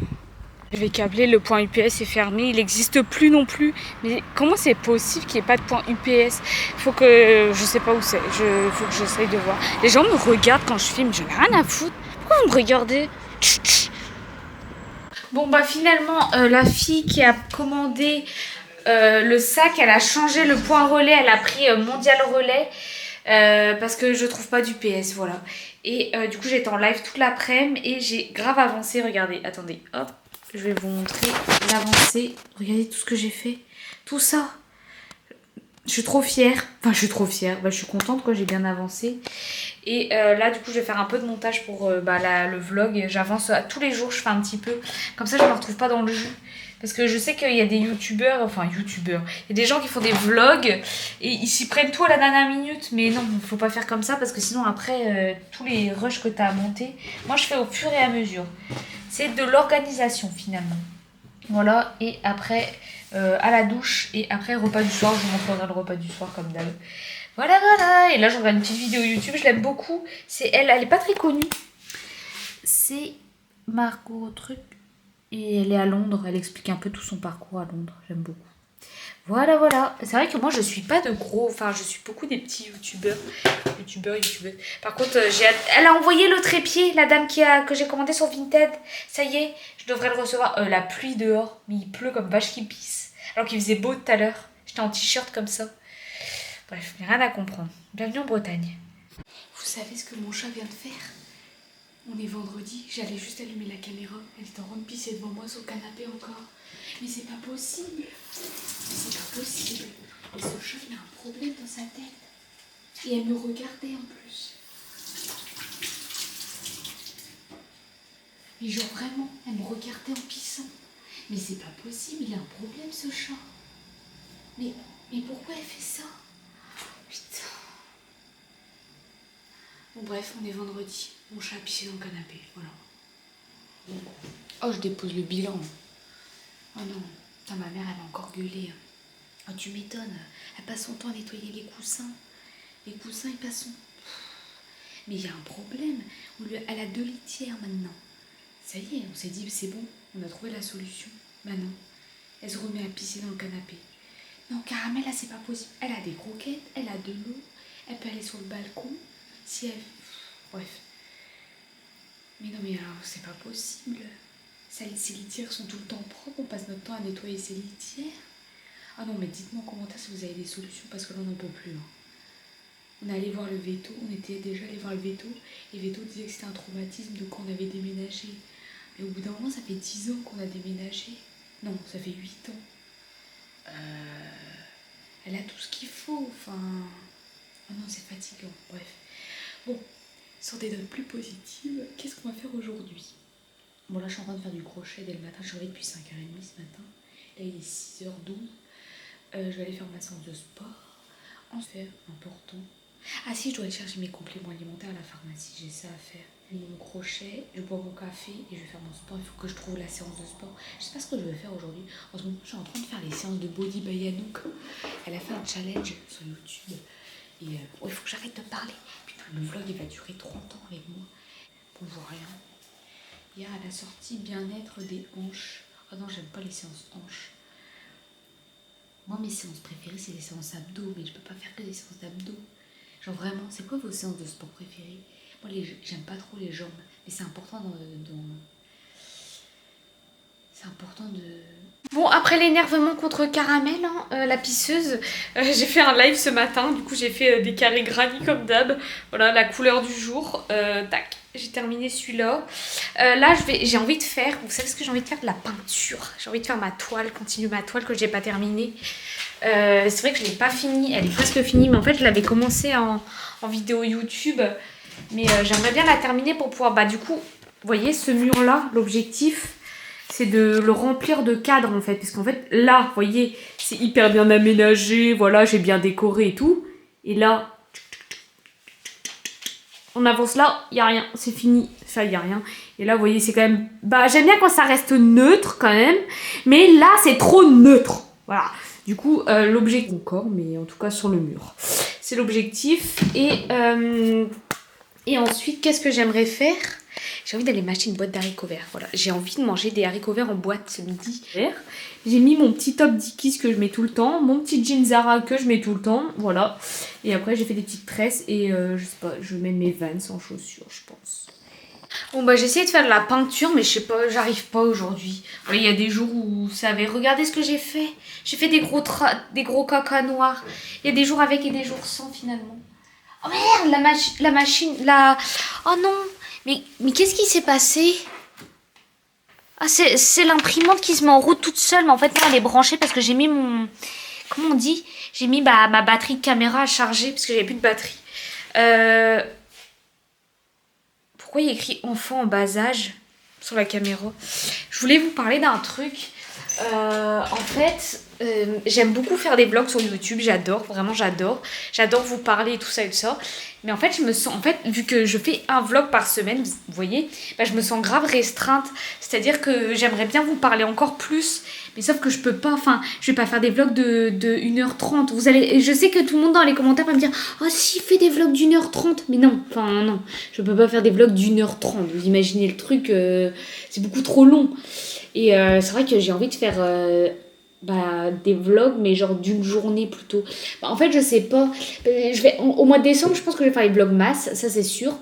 Je vais câbler, le point UPS est fermé, il n'existe plus non plus. Mais comment c'est possible qu'il n'y ait pas de point UPS? Faut que... Je sais pas où c'est, faut que j'essaye de voir. Les gens me regardent quand je filme, j'en ai rien à foutre. Pourquoi vous me regardez? Bon bah finalement, la fille qui a commandé le sac, elle a changé le point relais, elle a pris Mondial Relais. Parce que je trouve pas d'UPS, voilà. Et du coup j'étais en live toute l'après-midi et j'ai grave avancé. Regardez, attendez, hop, je vais vous montrer l'avancée. Regardez tout ce que j'ai fait, tout ça. Je suis trop fière, enfin je suis trop fière, bah, je suis contente quoi, j'ai bien avancé. Et là du coup je vais faire un peu de montage pour le vlog. J'avance tous les jours, je fais un petit peu, comme ça je me retrouve pas dans le jus. Parce que je sais qu'il y a des youtubeurs, il y a des gens qui font des vlogs et ils s'y prennent tout à la dernière minute. Mais non, faut pas faire comme ça parce que sinon après, tous les rushs que tu as à monter, moi je fais au fur et à mesure. C'est de l'organisation finalement. Voilà, et après à la douche et après repas du soir, je vous montrerai le repas du soir comme d'hab. Voilà, voilà, et là je regarde une petite vidéo YouTube, je l'aime beaucoup. C'est elle est pas très connue. C'est Margot Truc. Et elle est à Londres, elle explique un peu tout son parcours à Londres, j'aime beaucoup. Voilà, voilà. C'est vrai que moi je suis pas de gros, enfin je suis beaucoup des petits youtubeurs. Par contre, elle a envoyé le trépied, la dame que j'ai commandé sur Vinted. Ça y est, je devrais le recevoir. La pluie dehors, mais il pleut comme vache qui pisse. Alors qu'il faisait beau tout à l'heure. J'étais en t-shirt comme ça. Bref, rien à comprendre. Bienvenue en Bretagne. Vous savez ce que mon chat vient de faire? On est vendredi, j'allais juste allumer la caméra, elle est en train de pisser devant moi sur le canapé encore. Mais c'est pas possible. C'est pas possible. Et ce chat, il a un problème dans sa tête. Et elle me regardait en plus. Mais genre vraiment, elle me regardait en pissant. Mais c'est pas possible, il a un problème ce chat. Mais pourquoi elle fait ça? Putain. Bon bref, on est vendredi. Mon chat a pissé dans le canapé, voilà. Oh, je dépose le bilan. Oh non, putain, ma mère, elle va encore gueuler. Oh, tu m'étonnes, elle passe son temps à nettoyer les coussins. Les coussins, ils passent son... Mais il y a un problème. Elle a 2 litières maintenant. Ça y est, on s'est dit, c'est bon, on a trouvé la solution. Maintenant, elle se remet à pisser dans le canapé. Non, Caramel, là, c'est pas possible. Elle a des croquettes, elle a de l'eau, elle peut aller sur le balcon. Si elle... Bref. Mais non, mais alors, c'est pas possible. Ces litières sont tout le temps propres, on passe notre temps à nettoyer ces litières. Ah non, mais dites-moi en commentaire si vous avez des solutions, parce que là, on n'en peut plus. Hein. On est allé voir le veto, on était déjà allé voir le veto, et veto disait que c'était un traumatisme de quand on avait déménagé. Mais au bout d'un moment, ça fait 10 ans qu'on a déménagé. Non, ça fait 8 ans. Elle a tout ce qu'il faut, enfin... Oh non, c'est fatigant, bref. Bon, sur des notes plus positives, qu'est-ce qu'on va faire aujourd'hui? Bon, là, je suis en train de faire du crochet dès le matin. Je suis réveillée depuis 5h30 ce matin. Là, il est 6h12. Je vais aller faire ma séance de sport. En fait, important. Ah si, je dois aller chercher mes compléments alimentaires à la pharmacie. J'ai ça à faire. Mon crochet, je bois mon café et je vais faire mon sport. Il faut que je trouve la séance de sport. Je sais pas ce que je vais faire aujourd'hui. En ce moment, je suis en train de faire les séances de Body by Anouk. Elle a fait un challenge sur YouTube. Et il faut que j'arrête de parler. Putain, le vlog, il va durer 30 ans avec moi. On voit rien. Hier, elle a sorti bien-être des hanches. Oh non, j'aime pas les séances hanches. Moi, mes séances préférées, c'est les séances abdos. Mais je peux pas faire que des séances d'abdos. Genre vraiment, c'est quoi vos séances de sport préférées? Moi, j'aime pas trop les jambes. Mais c'est important c'est important de... Bon, après l'énervement contre Caramel, hein, la pisseuse, j'ai fait un live ce matin. Du coup, j'ai fait des carrés granny comme d'hab. Voilà, la couleur du jour. Tac, j'ai terminé celui-là. Là, j'ai envie de faire... Vous savez ce que j'ai envie de faire? De la peinture. J'ai envie de faire ma toile, continuer ma toile que j'ai pas terminée. C'est vrai que je l'ai pas finie. Elle est presque finie. Mais en fait, je l'avais commencé en vidéo YouTube. Mais j'aimerais bien la terminer pour pouvoir... Bah du coup, vous voyez ce mur-là, l'objectif, c'est de le remplir de cadres en fait. Parce qu'en fait, là, vous voyez, c'est hyper bien aménagé. Voilà, j'ai bien décoré et tout. Et là, on avance là, il n'y a rien. C'est fini, ça, il n'y a rien. Et là, vous voyez, c'est quand même... Bah, j'aime bien quand ça reste neutre quand même. Mais là, c'est trop neutre. Voilà. Du coup, l'objectif... Encore, mais en tout cas sur le mur. C'est l'objectif. Et ensuite, qu'est-ce que j'aimerais faire? J'ai envie d'aller m'acheter une boîte d'haricots verts. Voilà, j'ai envie de manger des haricots verts en boîte ce midi. J'ai mis mon petit top Dickies que je mets tout le temps, mon petit jean Zara que je mets tout le temps, voilà. Et après j'ai fait des petites tresses et je sais pas, je mets mes Vans en chaussures, je pense. Bon bah j'ai essayé de faire de la peinture mais je sais pas, j'arrive pas aujourd'hui. Il y a des jours où vous savez, regardez ce que j'ai fait. J'ai fait des gros caca noirs. Il y a des jours avec et des jours sans finalement. Oh merde, la machine, Oh non, mais qu'est-ce qui s'est passé? Ah, c'est l'imprimante qui se met en route toute seule, mais en fait, non, elle est branchée parce que j'ai mis mon... Comment on dit? J'ai mis ma batterie de caméra à charger parce que j'avais plus de batterie. Pourquoi il y a écrit enfant en bas âge sur la caméra? Je voulais vous parler d'un truc. En fait, j'aime beaucoup faire des vlogs sur YouTube, j'adore, vraiment j'adore. J'adore vous parler et tout ça et tout ça. Mais en fait, je me sens, vu que je fais un vlog par semaine, vous voyez, bah, je me sens grave restreinte. C'est-à-dire que j'aimerais bien vous parler encore plus, mais sauf que je peux pas, je vais pas faire des vlogs de 1h30. Je sais que tout le monde dans les commentaires va me dire « Oh si, fais des vlogs d'1h30 !» Mais non, non, je peux pas faire des vlogs d'1h30. Vous imaginez le truc, c'est beaucoup trop long. Et c'est vrai que j'ai envie de faire des vlogs, mais genre d'une journée plutôt. En fait, je sais pas. Au mois de décembre, je pense que je vais faire les vlogs masse, ça c'est sûr.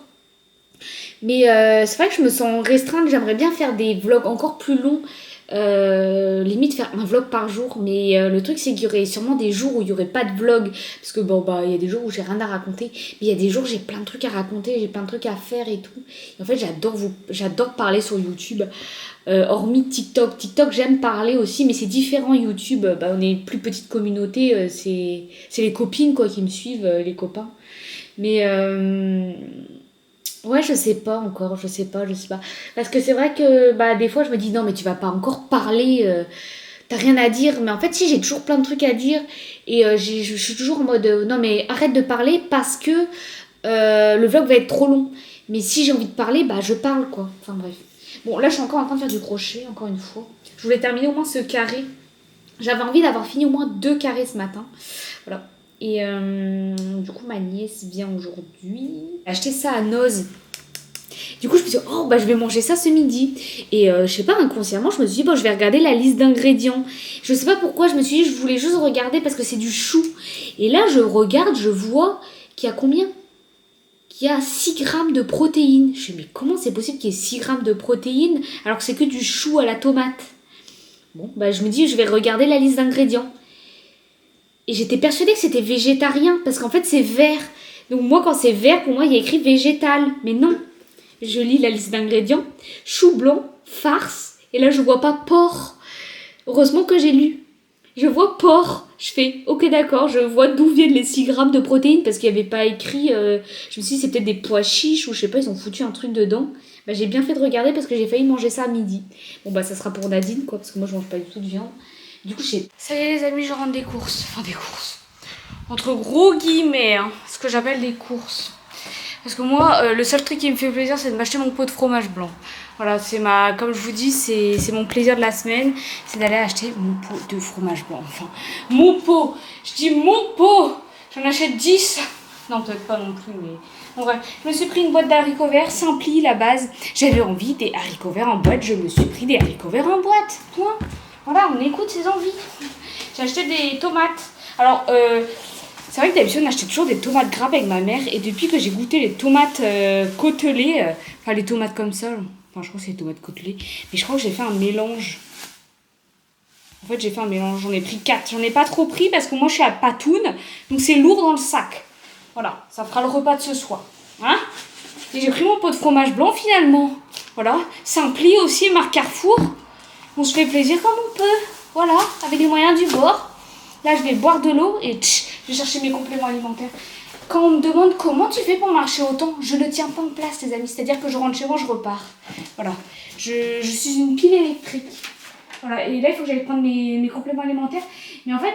Mais c'est vrai que je me sens restreinte. J'aimerais bien faire des vlogs encore plus longs. Limite faire un vlog par jour. Mais le truc, c'est qu'il y aurait sûrement des jours où il y aurait pas de vlog. Parce que il y a des jours où j'ai rien à raconter. Mais il y a des jours où j'ai plein de trucs à raconter. J'ai plein de trucs à faire et tout. Et en fait, j'adore parler sur YouTube. Hormis TikTok. TikTok, j'aime parler aussi, mais c'est différent. YouTube, on est une plus petite communauté. C'est les copines quoi qui me suivent, les copains. Mais ouais, je sais pas encore. Je sais pas. Parce que c'est vrai que des fois, je me dis non, mais tu vas pas encore parler. T'as rien à dire. Mais en fait, si, j'ai toujours plein de trucs à dire. Et je suis toujours en mode non, mais arrête de parler parce que le vlog va être trop long. Mais si j'ai envie de parler, je parle quoi. Enfin bref. Bon, là, je suis encore en train de faire du crochet, encore une fois. Je voulais terminer au moins ce carré. J'avais envie d'avoir fini au moins 2 carrés ce matin. Voilà. Et du coup, ma nièce vient aujourd'hui. J'ai acheté ça à Noz. Du coup, je me suis dit, je vais manger ça ce midi. Et je sais pas, inconsciemment, je me suis dit, je vais regarder la liste d'ingrédients. Je sais pas pourquoi, je me suis dit, je voulais juste regarder parce que c'est du chou. Et là, je regarde, je vois qu'il y a combien ? Qu'il y a 6 grammes de protéines. Je me dis, mais comment c'est possible qu'il y ait 6 grammes de protéines alors que c'est que du chou à la tomate? Bon, je me dis, je vais regarder la liste d'ingrédients. Et j'étais persuadée que c'était végétarien, parce qu'en fait, c'est vert. Donc moi, quand c'est vert, pour moi, il y a écrit végétal. Mais non. Je lis la liste d'ingrédients. Chou blanc, farce. Et là, je vois pas porc. Heureusement que j'ai lu. Je vois porc. Je fais, ok d'accord, je vois d'où viennent les 6 grammes de protéines parce qu'il n'y avait pas écrit, je me suis dit c'est peut-être des pois chiches ou je sais pas, ils ont foutu un truc dedans. J'ai bien fait de regarder parce que j'ai failli manger ça à midi. Bon ça sera pour Nadine quoi, parce que moi je mange pas du tout de viande. Du coup ça y est les amis, je rentre des courses. Enfin des courses. Entre gros guillemets, ce que j'appelle des courses. Parce que moi, le seul truc qui me fait plaisir, c'est de m'acheter mon pot de fromage blanc. Voilà, comme je vous dis, c'est mon plaisir de la semaine, c'est d'aller acheter mon pot de fromage blanc. Enfin, mon pot, je dis mon pot, j'en achète 10. Non, peut-être pas non plus, mais... Bon, bref, je me suis pris une boîte d'haricots verts, Simpli, la base. J'avais envie des haricots verts en boîte, je me suis pris des haricots verts en boîte. Point. Voilà, on écoute ses envies. J'ai acheté des tomates. Alors, c'est vrai que d'habitude on achetait toujours des tomates grappes avec ma mère et depuis que j'ai goûté les tomates côtelées, enfin les tomates comme ça, je crois que c'est les tomates côtelées, mais je crois que j'ai fait un mélange. En fait j'ai fait un mélange, j'en ai pris 4, j'en ai pas trop pris parce que moi je suis à Patoun, donc c'est lourd dans le sac. Voilà, ça fera le repas de ce soir. Hein, et j'ai pris mon pot de fromage blanc finalement. Voilà, Simpli aussi, marque Carrefour. On se fait plaisir comme on peut, voilà, avec les moyens du bord. Là, je vais boire de l'eau et je vais chercher mes compléments alimentaires. quand on me demande comment tu fais pour marcher autant, je ne tiens pas en place, les amis. C'est-à-dire que je rentre chez moi, je repars. Voilà. Je suis une pile électrique. Voilà. Et là, il faut que j'aille prendre mes compléments alimentaires. Mais en fait,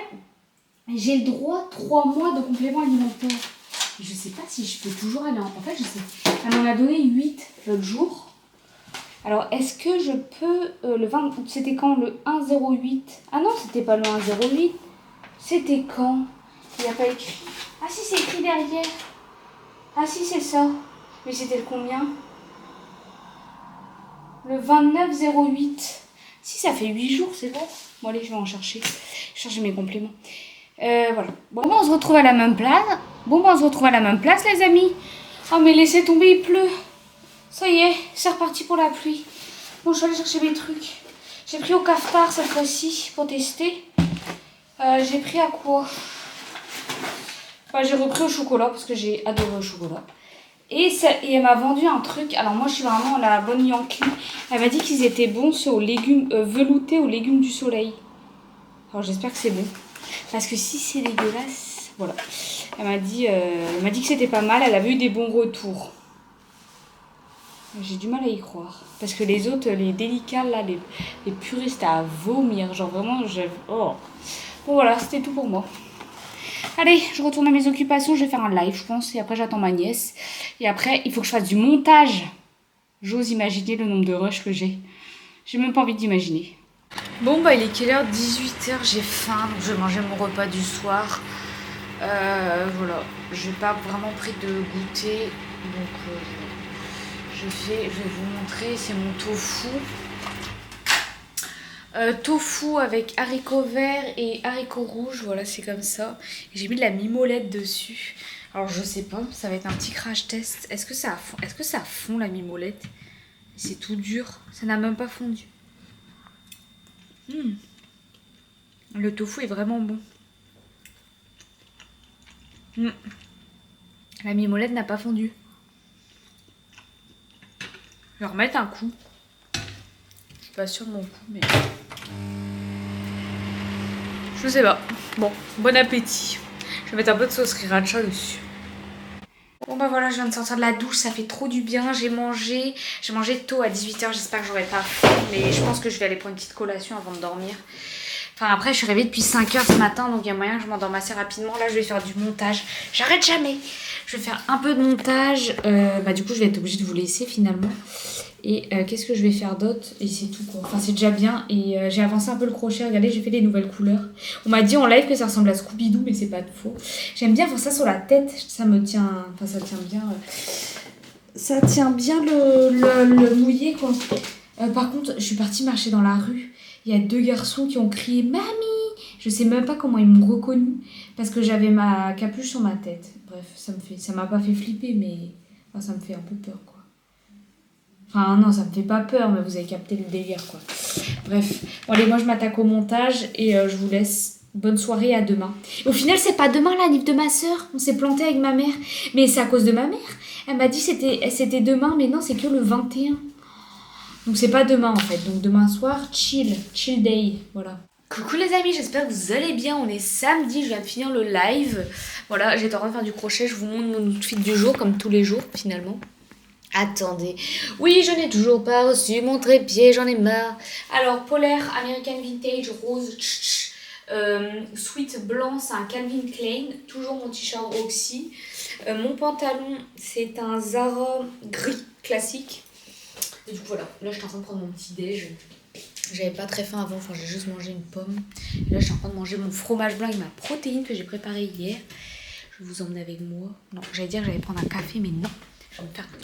j'ai le droit 3 mois de compléments alimentaires. Je sais pas si je peux toujours aller en fait, je sais. Elle m'en a donné 8 l'autre jour. Alors, est-ce que je peux... le 20... C'était quand le 1,08? Ah non, c'était pas le 1,08. C'était quand? Il n'y a pas écrit. Ah si, c'est écrit derrière. Ah si, c'est ça. Mais c'était le combien? Le 29,08. Si, ça fait 8 jours, c'est bon. Bon, allez, je vais en chercher. Chercher mes compléments. Voilà. Bon, on se retrouve à la même place. On se retrouve à la même place, les amis. Oh, mais laissez tomber, il pleut. Ça y est, c'est reparti pour la pluie. Bon, je vais aller chercher mes trucs. J'ai pris au Cafetard cette fois-ci pour tester. J'ai pris à quoi? J'ai repris au chocolat parce que j'ai adoré au chocolat. Et elle m'a vendu un truc. Alors moi, je suis vraiment la bonne Yankee. Elle m'a dit qu'ils étaient bons ceux aux légumes veloutés aux légumes du soleil. Alors j'espère que c'est bon. Parce que si c'est dégueulasse, voilà. Elle m'a dit que c'était pas mal. Elle avait eu des bons retours. J'ai du mal à y croire. Parce que les autres, les délicats, là, les purées, c'était à vomir. Genre vraiment, oh. Bon voilà, c'était tout pour moi. Allez, je retourne à mes occupations. Je vais faire un live, je pense. Et après, j'attends ma nièce. Et après, il faut que je fasse du montage. J'ose imaginer le nombre de rushs que j'ai. J'ai même pas envie d'imaginer. Bon, il est quelle heure? 18h, j'ai faim. Donc, je vais manger mon repas du soir. Voilà. J'ai pas vraiment pris de goûter. Donc, je vais vous montrer. C'est mon tofu. Tofu avec haricots verts et haricots rouges, voilà, c'est comme ça. J'ai mis de la mimolette dessus. Alors je sais pas, ça va être un petit crash test. Est-ce que ça fond la mimolette? C'est tout dur, ça n'a même pas fondu. Le tofu est vraiment bon. La mimolette n'a pas fondu. Je vais remettre un coup. Je suis pas sûre de mon coup, mais... Je sais pas. Bon, bon appétit. Je vais mettre un peu de sauce sriracha dessus. Bon voilà, je viens de sortir de la douche, ça fait trop du bien. J'ai mangé tôt à 18h, j'espère que j'aurai pas faim. Mais je pense que je vais aller prendre une petite collation avant de dormir. Enfin après, je suis réveillée depuis 5h ce matin, donc il y a moyen que je m'endorme assez rapidement. Là, je vais faire du montage. J'arrête jamais. Je vais faire un peu de montage. Du coup, je vais être obligée de vous laisser finalement. Et qu'est-ce que je vais faire d'autre? Et c'est tout quoi. Enfin c'est déjà bien. Et j'ai avancé un peu le crochet. Regardez, j'ai fait des nouvelles couleurs. On m'a dit en live que ça ressemble à Scooby-Doo, mais c'est pas de faux. J'aime bien faire ça sur la tête. Ça me tient... Enfin ça tient bien... Ça tient bien le mouillé quoi. Par contre, je suis partie marcher dans la rue. Il y a 2 garçons qui ont crié « Mamie !» Je sais même pas comment ils m'ont reconnue. Parce que j'avais ma capuche sur ma tête. Bref, ça m'a pas fait flipper, mais... Enfin, ça me fait un peu peur quoi. Enfin non, ça me fait pas peur, mais vous avez capté le délire quoi. Bref, bon allez, moi je m'attaque au montage et je vous laisse. Bonne soirée, à demain. Au final, c'est pas demain la l'anniv de ma soeur. On s'est planté avec ma mère. Mais c'est à cause de ma mère. Elle m'a dit c'était demain, mais non, c'est que le 21. Donc c'est pas demain en fait. Donc demain soir, chill day, voilà. Coucou les amis, j'espère que vous allez bien. On est samedi, je viens de finir le live. Voilà, j'étais en train de faire du crochet. Je vous montre mon outfit du jour, comme tous les jours finalement. Attendez, oui, je n'ai toujours pas reçu mon trépied, j'en ai marre. Alors, polaire, American Vintage, rose, sweat blanc, c'est un Calvin Klein. Toujours mon t-shirt Oxy. Mon pantalon, c'est un Zara gris classique. Et du coup, voilà, là, je suis en train de prendre mon petit déj. J'avais pas très faim avant, enfin, j'ai juste mangé une pomme. Et là, je suis en train de manger mon fromage blanc avec ma protéine que j'ai préparée hier. Je vais vous emmener avec moi. Non, j'allais dire que j'allais prendre un café, mais non. Je vais me faire un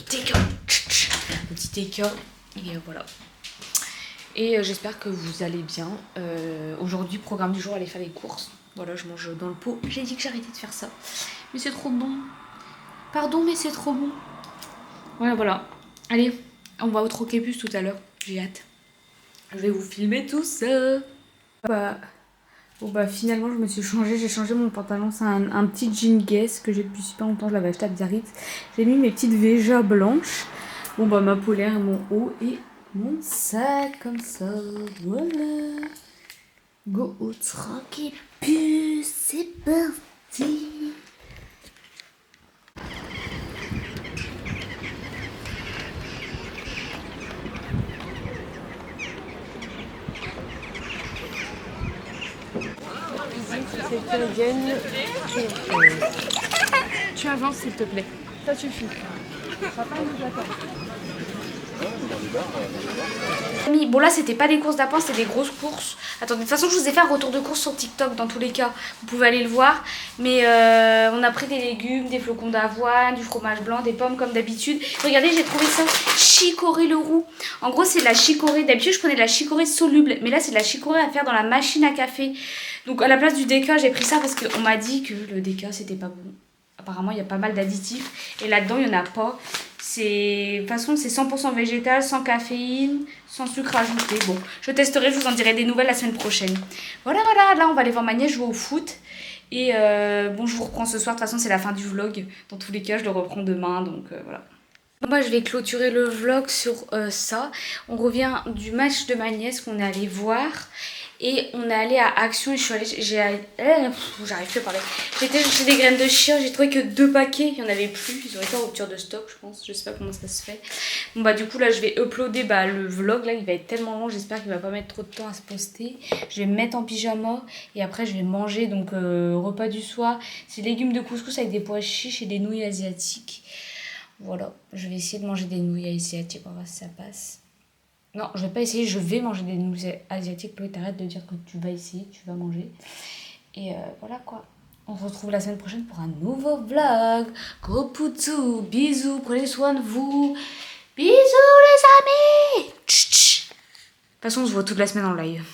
petit take-out. Et voilà. Et j'espère que vous allez bien. Aujourd'hui, programme du jour, aller faire les courses. Voilà, je mange dans le pot. J'ai dit que j'arrêtais de faire ça. Mais c'est trop bon. Pardon, mais c'est trop bon. Voilà. Allez, on va au Troquébus tout à l'heure. J'ai hâte. Je vais vous filmer tout ça. Finalement, je me suis changée. J'ai changé mon pantalon. C'est un petit jean Guess que j'ai depuis super longtemps. Je l'avais acheté à Biarritz. J'ai mis mes petites Véja blanches. Ma polaire et mon haut. Et mon sac comme ça. Voilà. Go au Troquébus. C'est parti. C'est canadienne. Tu avances s'il te plaît. Ça suffit. Bon là c'était pas des courses d'appoint, c'était des grosses courses. Attendez, de toute façon je vous ai fait un retour de course sur TikTok dans tous les cas. Vous pouvez aller le voir. Mais on a pris des légumes, des flocons d'avoine, du fromage blanc, des pommes comme d'habitude. Regardez, j'ai trouvé ça, chicorée le roux. En gros c'est la chicorée, d'habitude je prenais de la chicorée soluble. Mais là c'est de la chicorée à faire dans la machine à café. Donc à la place du déca j'ai pris ça parce qu'on m'a dit que le déca c'était pas bon. Apparemment il y a pas mal d'additifs. Et là-dedans il n'y en a pas. De toute façon, c'est 100% végétal, sans caféine, sans sucre ajouté. Bon, je testerai, je vous en dirai des nouvelles la semaine prochaine. Voilà, là, on va aller voir ma nièce jouer au foot. Et bon, je vous reprends ce soir. De toute façon, c'est la fin du vlog. Dans tous les cas, je le reprends demain, donc voilà. Moi, je vais clôturer le vlog sur ça. On revient du match de ma nièce qu'on est allé voir. Et on est allé à Action et je suis allée, j'arrive plus à parler. J'ai été chercher des graines de chia, j'ai trouvé que 2 paquets, il n'y en avait plus, ils ont été en rupture de stock je pense, je sais pas comment ça se fait. Bon bah du coup là je vais uploader le vlog, là il va être tellement long, j'espère qu'il va pas mettre trop de temps à se poster. Je vais me mettre en pyjama et après je vais manger, donc repas du soir, c'est légumes de couscous avec des pois chiches et des nouilles asiatiques. Voilà, je vais essayer de manger des nouilles asiatiques, on va voir si ça passe. Non, je vais pas essayer, je vais manger des nouilles asiatiques. Chloé, t'arrêtes de dire que tu vas essayer, tu vas manger. Et voilà quoi. On se retrouve la semaine prochaine pour un nouveau vlog. Gros poutou, bisous, prenez soin de vous. Bisous les amis. Tch, tch. De toute façon, on se voit toute la semaine en live.